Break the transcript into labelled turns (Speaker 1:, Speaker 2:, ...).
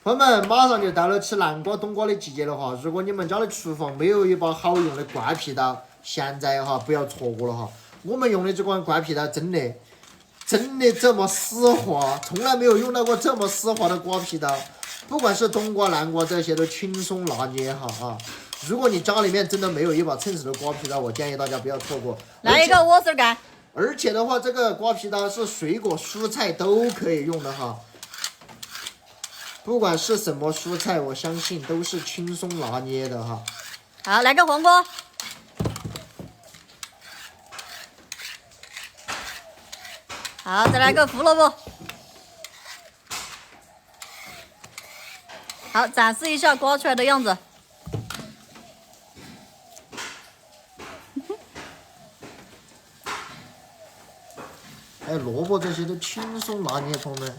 Speaker 1: 朋友们，马上就到了吃南瓜、冬瓜的季节了哈！如果你们家的厨房没有一把好用的刮皮刀，现在哈不要错过了哈！我们用的这款刮皮刀真的这么丝滑，从来没有用到过这么丝滑的刮皮刀。不管是冬瓜、南瓜这些都轻松拿捏哈啊！如果你家里面真的没有一把称职的刮皮刀，我建议大家不要错过。
Speaker 2: 来一个莴笋干。
Speaker 1: 而且的话，这个刮皮刀是水果、蔬菜都可以用的哈。不管是什么蔬菜，我相信都是轻松拿捏的哈。
Speaker 2: 好，来个黄瓜。好，再来个胡萝卜。好，展示一下刮出来的样子。
Speaker 1: 哎，萝卜这些都轻松拿捏，朋友们。